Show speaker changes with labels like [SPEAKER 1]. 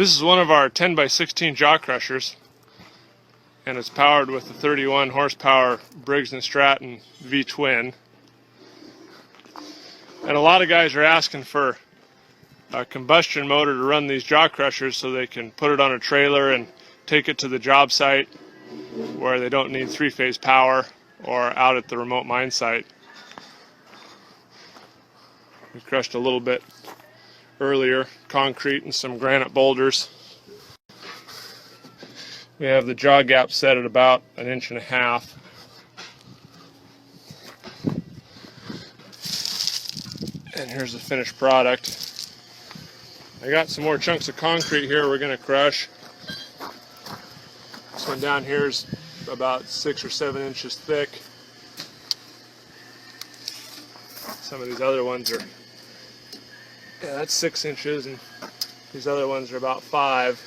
[SPEAKER 1] This is one of our 10 by 16 jaw crushers, and it's powered with a 31 horsepower Briggs & Stratton V-twin. And a lot of guys are asking for a combustion motor to run these jaw crushers so they can put it on a trailer and take it to the job site where they don't need three-phase power or out at the remote mine site. We crushed a little bit earlier, concrete and some granite boulders. We have the jaw gap set at about 1.5 inches. And here's the finished product. I got some more chunks of concrete here we're going to crush. This one down here is about 6 or 7 inches thick. Some of these other ones are, yeah, that's 6 inches, and these other ones are about 5.